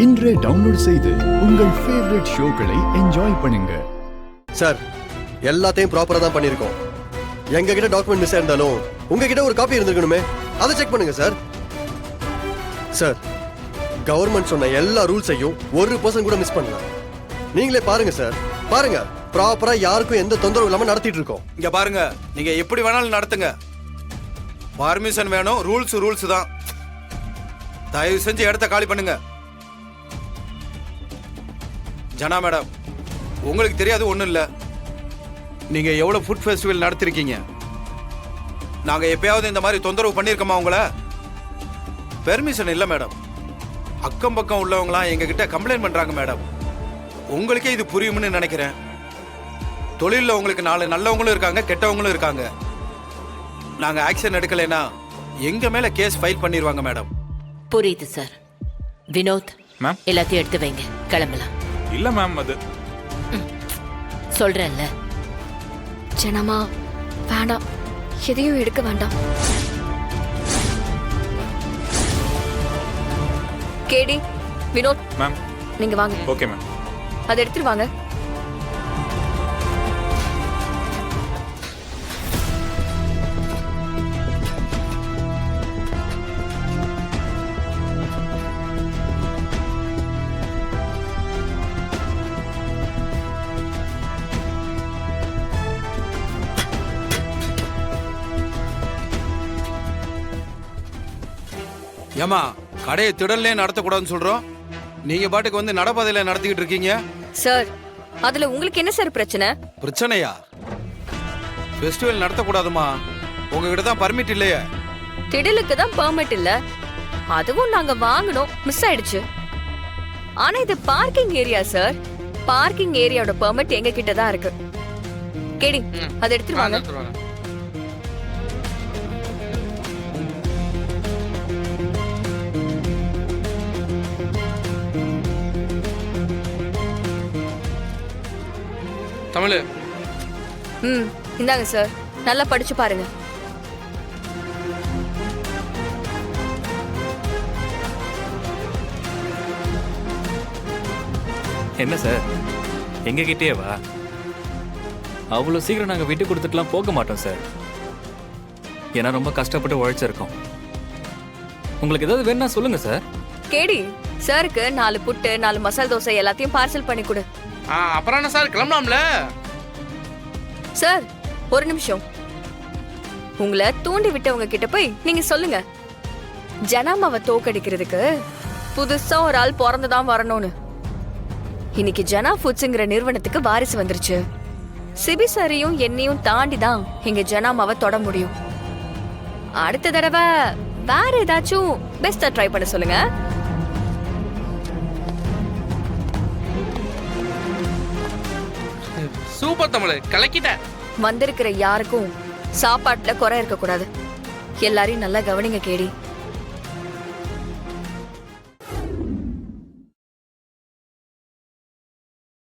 இன்றே டவுன்லோட் செய்து உங்கள் ஃபேவரட் ஷோக்களை என்ஜாய் பண்ணுங்க. சார், எல்லாத்தையும் ப்ராப்பரா தான் பண்ணிருக்கோம். எங்க கிட்ட டாக்குமெண்ட் மிஸ் ஆயிருந்தாலும் உங்ககிட்ட ஒரு காப்பி இருந்திருக்கணுமே, அதை செக் பண்ணுங்க சார். சார், கவர்மெண்ட் சொன்ன எல்லா ரூல்ஸையும் 1% கூட மிஸ் பண்ணல. நீங்களே பாருங்க சார், பாருங்க ப்ராப்பரா யாருக்கும் எந்த தொந்தரவும் இல்லாம நடத்திட்டு இருக்கோம். இங்க பாருங்க, நீங்க எப்படி வேணாலும் நடத்துங்க. பர்மிஷன் வேணும், ரூல்ஸ் தான். தயவு செஞ்சு இடத்த காலி பண்ணுங்க. ஜனா மேடம், உங்களுக்கு தெரியாது ஒண்ணும் இல்ல. நீங்க எவ்வளவு ஃபுட் ஃபெஸ்டிவல் நடத்திருக்கீங்க. நாங்க எப்பயாவது இந்த மாதிரி தொந்தரவு பண்ணிருக்கோமா உங்களை? பெர்மிஷன் இல்ல மேடம். அக்கம் பக்கம் உள்ளவங்களாம் எங்க கிட்ட கம்ப்ளைண்ட் பண்றாங்க மேடம். உங்களுக்கே இது புரியும்னு நினைக்கிறேன். தொழிலில் உங்களுக்கு 4 நல்லவங்களும் இருக்காங்க, கெட்டவங்களும் இருக்காங்க. நாங்க ஆக்ஷன் எடுக்கலைன்னா எங்க மேல கேஸ் ஃபைல் பண்ணிடுவாங்க மேடம். புரியுது சார். வினோத் மேம், எல்லாத்தையும் எடுத்து வைங்க, கிளம்பலாம். இல்ல மேம், அது சொல்றேன்ல. ஜனமா வேண்டாம், எதையும் எடுக்க வேண்டாம். கேடி, வினோத் மேம். நீங்க வாங்க. Okay ma'am. அதை எடுத்துட்டு வாங்க. ஏமா, கடையை திடல்லே நடத்தக்கூடாதுன்னு சொல்றோம். நீங்க பாட்டுக்கு வந்து நடப்பாதையில நடத்திக்கிட்டு இருக்கீங்க. சார், அதுல உங்களுக்கு என்ன சார் பிரச்சனை? பிரச்சனையா? ஃபெஸ்டிவல் நடத்தக்கூடாதுமா, உங்ககிட்ட தான் பர்மிட் இல்லையே. திடலுக்கு தான் பெர்மிட் இல்ல, அதுவும் நாங்க வாங்கணும், மிஸ் ஆயிடுச்சு. ஆனா இது பார்க்கிங் ஏரியா சார். பார்க்கிங் ஏரியாவோட பெர்மிட் எங்க கிட்ட தான் இருக்கு. கேடி, அதை எடுத்துட்டு வாங்க. தமிழ். இந்தாங்க சார், நல்லா படிச்சு பாருங்க. என்ன சார், எங்க கிட்டே வா? அவ்வளோ சீக்கிரம் நாங்கள் விட்டு கொடுத்துட்டுலாம் போக மாட்டோம் சார். ஏன்னா ரொம்ப கஷ்டப்பட்டு உழைச்சிருக்கோம். உங்களுக்கு ஏதாவது வேணும்னா சொல்லுங்க சார். கேடி, சாருக்கு 4 புட்டு 4 மசால் தோசை எல்லாத்தையும் பார்சல் பண்ணி கொடு. அப்புறம் என்ன சார், கிளம்பலாம்ல? சார், ஒரு நிமிஷம். உங்களை தூண்டி விட்டவங்க கிட்ட போய் நீங்க சொல்லுங்க, ஜனாமாவை தோக்கடிக்கிறதுக்கு புதுசா ஒரு ஆள் பிறந்துதான் வரணும்னு. இன்னைக்கு ஜனா ஃபுட்ஸ்ங்கிற நிறுவனத்துக்கு வாரிசு வந்துருச்சு. சிபி சாரையும் என்னையும் தாண்டி தான் இங்க ஜனாமாவை தொட முடியும். அடுத்த தடவை வேற ஏதாச்சும் பெஸ்டா ட்ரை பண்ண சொல்லுங்க. சூப்பர் தமிழ், கலக்கிட்ட. வந்திருக்கிற யாருக்கும் சாப்பாட்டுல குறை இருக்க கூடாது. எல்லாரையும் நல்லா கவனிங்க கேடி.